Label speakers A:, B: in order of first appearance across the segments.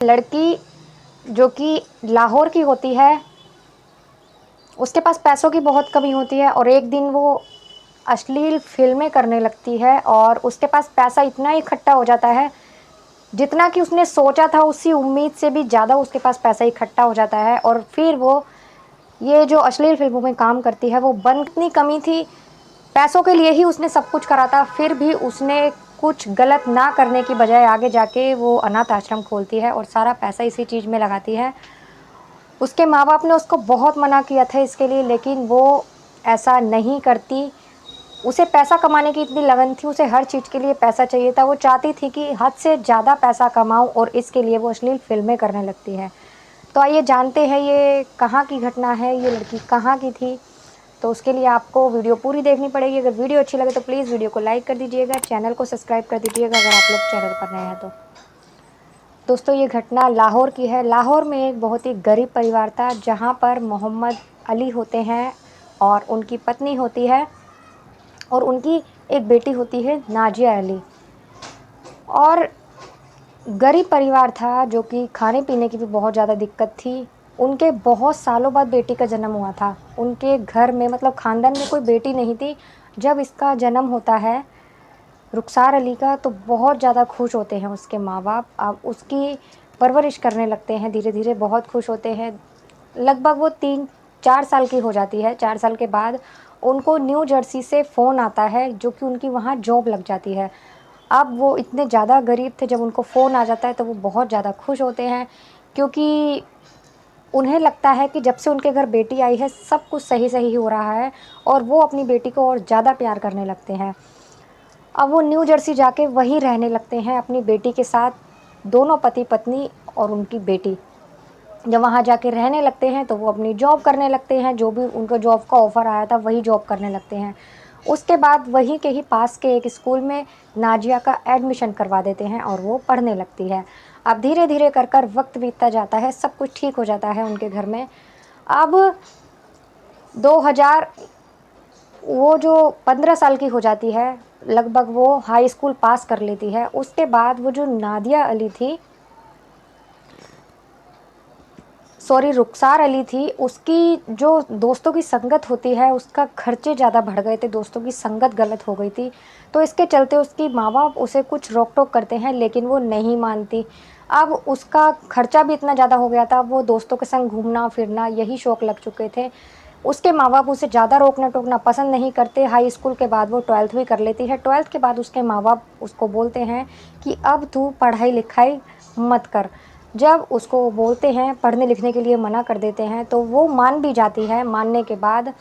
A: लड़की जो कि लाहौर की होती है, उसके पास पैसों की बहुत कमी होती है और एक दिन वो अश्लील फ़िल्में करने लगती है और उसके पास पैसा इतना इकट्ठा हो जाता है, जितना कि उसने सोचा था उसी उम्मीद से भी ज़्यादा उसके पास पैसा इकट्ठा हो जाता है और फिर वो ये जो अश्लील फ़िल्मों में काम करती है वो बन इतनी कमी थी, पैसों के लिए ही उसने सब कुछ करा था, फिर भी उसने कुछ गलत ना करने की बजाय आगे जाके वो अनाथ आश्रम खोलती है और सारा पैसा इसी चीज़ में लगाती है। उसके माँ-बाप ने उसको बहुत मना किया था इसके लिए, लेकिन वो ऐसा नहीं करती। उसे पैसा कमाने की इतनी लगन थी, उसे हर चीज़ के लिए पैसा चाहिए था। वो चाहती थी कि हद से ज़्यादा पैसा कमाऊँ और इसके लिए वो अश्लील फ़िल्में करने लगती है। तो आइए जानते हैं ये कहाँ की घटना है, ये लड़की कहाँ की थी? तो उसके लिए आपको वीडियो पूरी देखनी पड़ेगी। अगर वीडियो अच्छी लगे तो प्लीज़ वीडियो को लाइक कर दीजिएगा, चैनल को सब्सक्राइब कर दीजिएगा अगर आप लोग चैनल पर नए हैं तो। दोस्तों ये घटना लाहौर की है। लाहौर में एक बहुत ही गरीब परिवार था जहाँ पर मोहम्मद अली होते हैं और उनकी पत्नी होती है और उनकी एक बेटी होती है नाजिया अली। और गरीब परिवार था जो कि खाने-पीने की भी बहुत ज़्यादा दिक्कत थी। उनके बहुत सालों बाद बेटी का जन्म हुआ था। उनके घर में मतलब ख़ानदान में कोई बेटी नहीं थी। जब इसका जन्म होता है रुखसार अली का तो बहुत ज़्यादा खुश होते हैं उसके माँ-बाप। अब उसकी परवरिश करने लगते हैं धीरे-धीरे, बहुत खुश होते हैं। लगभग वो 3-4 साल की हो जाती है। 4 साल के बाद उनको न्यू जर्सी से फ़ोन आता है जो कि उनकी वहाँ जॉब लग जाती है। अब वो इतने ज़्यादा गरीब थे, जब उनको फ़ोन आ जाता है तो वो बहुत ज़्यादा खुश होते हैं, क्योंकि उन्हें लगता है कि जब से उनके घर बेटी आई है सब कुछ सही-सही हो रहा है और वो अपनी बेटी को और ज़्यादा प्यार करने लगते हैं। अब वो न्यू जर्सी जाके वहीं रहने लगते हैं अपनी बेटी के साथ, दोनों पति-पत्नी और उनकी बेटी। जब वहाँ जाके रहने लगते हैं तो वो अपनी जॉब करने लगते हैं, जो भी उनको जॉब का ऑफ़र आया था वही जॉब करने लगते हैं। उसके बाद वहीं के ही पास के एक स्कूल में नाजिया का एडमिशन करवा देते हैं और वो पढ़ने लगती है। अब धीरे-धीरे कर वक़्त बीतता जाता है, सब कुछ ठीक हो जाता है उनके घर में। अब 2000 वो जो 15 साल की हो जाती है, लगभग वो हाई स्कूल पास कर लेती है। उसके बाद वो जो नादिया अली थी, सॉरी रुखसार अली थी, उसकी जो दोस्तों की संगत होती है, उसका खर्चे ज़्यादा बढ़ गए थे, दोस्तों की संगत गलत हो गई थी। तो इसके चलते उसकी माँ-बाप उसे कुछ रोक-टोक करते हैं, लेकिन वो नहीं मानती। अब उसका खर्चा भी इतना ज़्यादा हो गया था, वो दोस्तों के संग घूमना-फिरना यही शौक लग चुके थे। उसके माँ-बाप उसे ज़्यादा रोकना-टोकना पसंद नहीं करते। हाई स्कूल के बाद वो 12th भी कर लेती है। 12th के बाद उसके माँ-बाप उसको बोलते हैं कि अब तू पढ़ाई-लिखाई मत कर। जब उसको वो बोलते हैं, पढ़ने-लिखने के लिए मना कर देते हैं, तो वो मान भी जाती है। मानने के बाद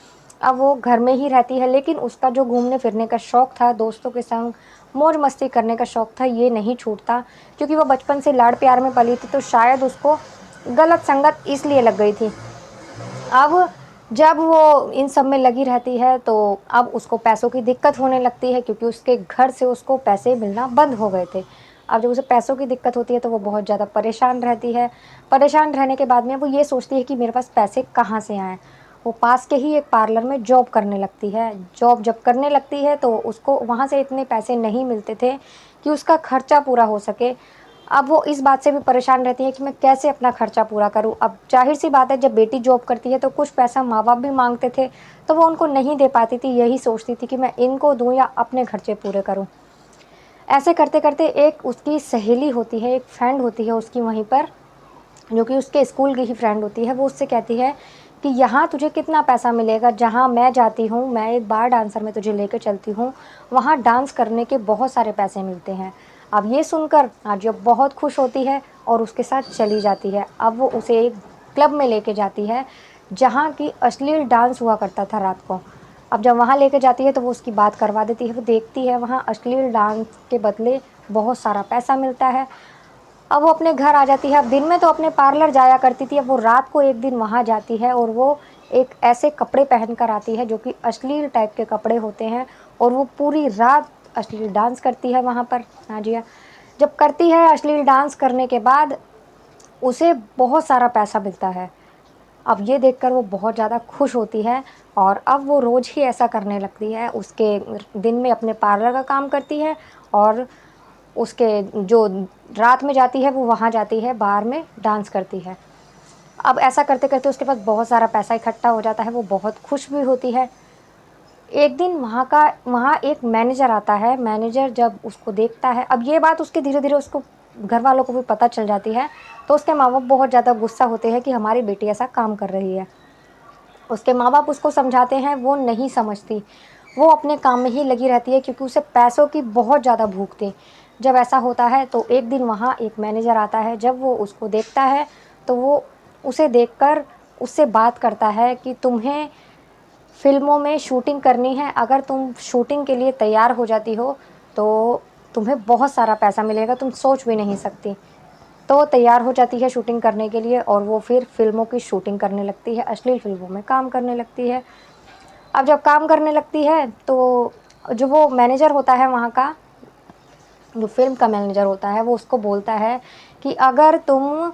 A: अब वो घर में ही रहती है, लेकिन उसका जो घूमने-फिरने का शौक था, दोस्तों के संग मौज-मस्ती करने का शौक था, ये नहीं छूटता, क्योंकि वो बचपन से लाड-प्यार में पली थी, तो शायद उसको गलत संगत इसलिए लग गई थी। अब जब वो इन सब में लगी रहती है तो अब उसको पैसों की दिक्कत होने लगती है, क्योंकि उसके घर से उसको पैसे मिलना बंद हो गए थे। अब जब उसे पैसों की दिक्कत होती है तो वो बहुत ज़्यादा परेशान रहती है। परेशान रहने के बाद में वो ये सोचती है कि मेरे पास पैसे कहाँ से आएँ? वो पास के ही एक पार्लर में जॉब करने लगती है। जॉब जब करने लगती है तो उसको वहाँ से इतने पैसे नहीं मिलते थे कि उसका खर्चा पूरा हो सके। अब वो इस बात से भी परेशान रहती है कि मैं कैसे अपना खर्चा पूरा करूँ। अब ज़ाहिर-सी बात है, जब बेटी जॉब करती है तो कुछ पैसा माँ-बाप भी माँगते थे, तो वो उनको नहीं दे पाती थी। यही सोचती थी कि मैं इनको दूँ या अपने खर्चे पूरे करूँ। ऐसे करते-करते एक उसकी सहेली होती है, एक फ्रेंड होती है उसकी वहीं पर, जो कि उसके स्कूल की ही फ्रेंड होती है। वो उससे कहती है कि यहाँ तुझे कितना पैसा मिलेगा, जहाँ मैं जाती हूँ, मैं एक बार डांसर में तुझे लेके चलती हूँ, वहाँ डांस करने के बहुत सारे पैसे मिलते हैं। अब ये सुनकर नाजिया बहुत खुश होती है और उसके साथ चली जाती है। अब वो उसे एक क्लब में लेके जाती है, जहाँ की अश्लील डांस हुआ करता था रात को। अब जब वहाँ लेके जाती है तो वो उसकी बात करवा देती है। वो देखती है वहाँ अश्लील डांस के बदले बहुत सारा पैसा मिलता है। अब वो अपने घर आ जाती है। अब दिन में तो अपने पार्लर जाया करती थी, अब वो रात को एक दिन वहाँ जाती है और वो एक ऐसे कपड़े पहन कर आती है जो कि अश्लील टाइप के कपड़े होते हैं, और वो पूरी रात अश्लील डांस करती है वहाँ पर नाजिया। जब करती है अश्लील डांस करने के बाद उसे बहुत सारा पैसा मिलता है। अब ये देखकर वो बहुत ज़्यादा खुश होती है और अब वो रोज़ ही ऐसा करने लगती है। उसके दिन में अपने पार्लर का काम करती है और उसके जो रात में जाती है वो वहाँ जाती है, बार में डांस करती है। अब ऐसा करते-करते उसके पास बहुत सारा पैसा इकट्ठा हो जाता है, वो बहुत खुश भी होती है। एक दिन वहाँ एक मैनेजर आता है, मैनेजर जब उसको देखता है, अब ये बात उसके धीरे-धीरे उसको घरवालों को भी पता चल जाती है, तो उसके माँ-बाप बहुत ज़्यादा गुस्सा होते हैं कि हमारी बेटी ऐसा काम कर रही है। उसके माँ-बाप उसको समझाते हैं, वो नहीं समझती। वो अपने काम में ही लगी रहती है क्योंकि उसे पैसों की बहुत ज़्यादा भूख थी। जब ऐसा होता है तो एक दिन वहाँ एक मैनेजर आता है, जब वो उसको देखता है, तो वो उसे देखकर उससे बात करता है कि तुम्हें फ़िल्मों में शूटिंग करनी है, अगर तुम शूटिंग के लिए तैयार हो जाती हो, तो तुम्हें बहुत सारा पैसा मिलेगा, तुम सोच भी नहीं सकती। तो वो तैयार हो जाती है शूटिंग करने के लिए और वो फिर फ़िल्मों की शूटिंग करने लगती है, अश्लील फ़िल्मों में काम करने लगती है। अब जब काम करने लगती है तो जो वो मैनेजर होता है वहाँ का, जो फ़िल्म का मैनेजर होता है, वो उसको बोलता है कि अगर तुम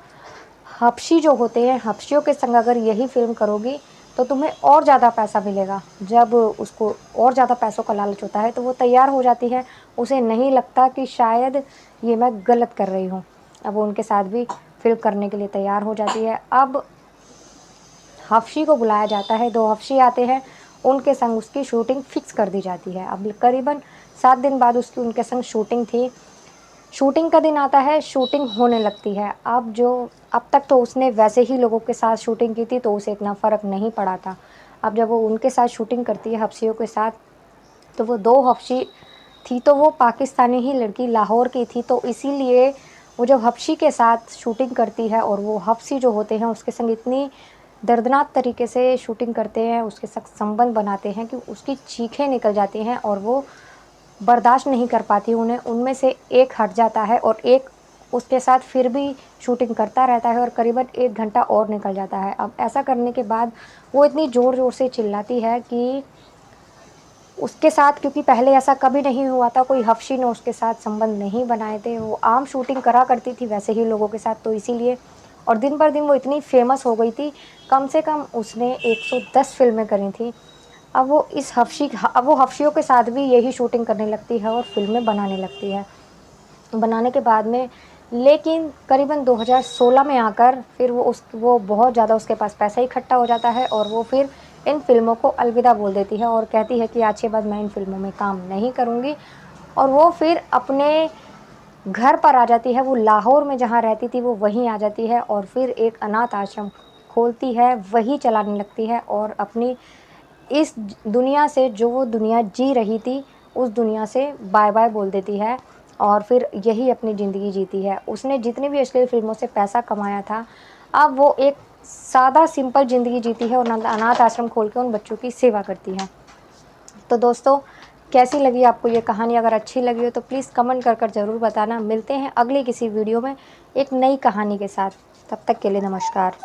A: हबशी जो होते हैं, हबशियों के संग अगर यही फ़िल्म करोगी, तो तुम्हें और ज़्यादा पैसा मिलेगा। जब उसको और ज़्यादा पैसों का लालच होता है, तो वो तैयार हो जाती है। उसे नहीं लगता कि शायद ये मैं गलत कर रही हूँ। अब वो उनके साथ भी फ़िल्म करने के लिए तैयार हो जाती है। अब हफ़्शी को बुलाया जाता है, 2 हफ़्शी आते हैं, उनके संग उसकी शूटिंग फ़िक्स कर दी जाती है। अब करीबन 7 दिन बाद उसकी उनके संग शूटिंग थी। शूटिंग का दिन आता है, शूटिंग होने लगती है। अब तक तो उसने वैसे ही लोगों के साथ शूटिंग की थी, तो उसे इतना फ़र्क नहीं पड़ा था। अब जब वो उनके साथ शूटिंग करती है हफ़्शियों के साथ, तो वो 2 हफ़्शी थी, तो वो पाकिस्तानी ही लड़की लाहौर की थी, तो इसीलिए वो जब हफ़्शी के साथ शूटिंग करती है और वो हफ़्शी जो होते हैं उसके संग इतनी दर्दनाक तरीके से शूटिंग करते हैं, उसके साथ संबंध बनाते हैं कि उसकी चीखें निकल जाती हैं और वो बर्दाश्त नहीं कर पाती उन्हें। उनमें से एक हट जाता है और एक उसके साथ फिर भी शूटिंग करता रहता है और करीबन 1 घंटा और निकल जाता है। अब ऐसा करने के बाद वो इतनी ज़ोर-ज़ोर से चिल्लाती है कि उसके साथ, क्योंकि पहले ऐसा कभी नहीं हुआ था, कोई हफ़्शी ने उसके साथ संबंध नहीं बनाए थे, वो आम शूटिंग करा करती थी वैसे ही लोगों के साथ, तो इसीलिए और दिन पर दिन वो इतनी फ़ेमस हो गई थी, कम से कम उसने 110 फ़िल्में करी थी। अब वो हफ़्शियों के साथ भी यही शूटिंग करने लगती है और फ़िल्में बनाने लगती है। बनाने के बाद में लेकिन करीबन 2016 में आकर फिर वो बहुत ज़्यादा उसके पास पैसा इकट्ठा हो जाता है और वो फिर इन फ़िल्मों को अलविदा बोल देती है और कहती है कि आज के बाद मैं इन फ़िल्मों में काम नहीं करूँगी। और वो फिर अपने घर पर आ जाती है, वो लाहौर में जहाँ रहती थी वो वहीं आ जाती है और फिर एक अनाथ आश्रम खोलती है, वही चलाने लगती है और अपनी इस दुनिया से, जो वो दुनिया जी रही थी, उस दुनिया से बाय बाय बोल देती है और फिर यही अपनी ज़िंदगी जीती है। उसने जितनी भी अश्लील फ़िल्मों से पैसा कमाया था, अब वो एक सादा सिंपल ज़िंदगी जीती है और अनाथ आश्रम खोल के उन बच्चों की सेवा करती है। तो दोस्तों, कैसी लगी आपको ये कहानी? अगर अच्छी लगी हो तो प्लीज़ कमेंट कर ज़रूर बताना। मिलते हैं अगले किसी वीडियो में एक नई कहानी के साथ। तब तक के लिए नमस्कार।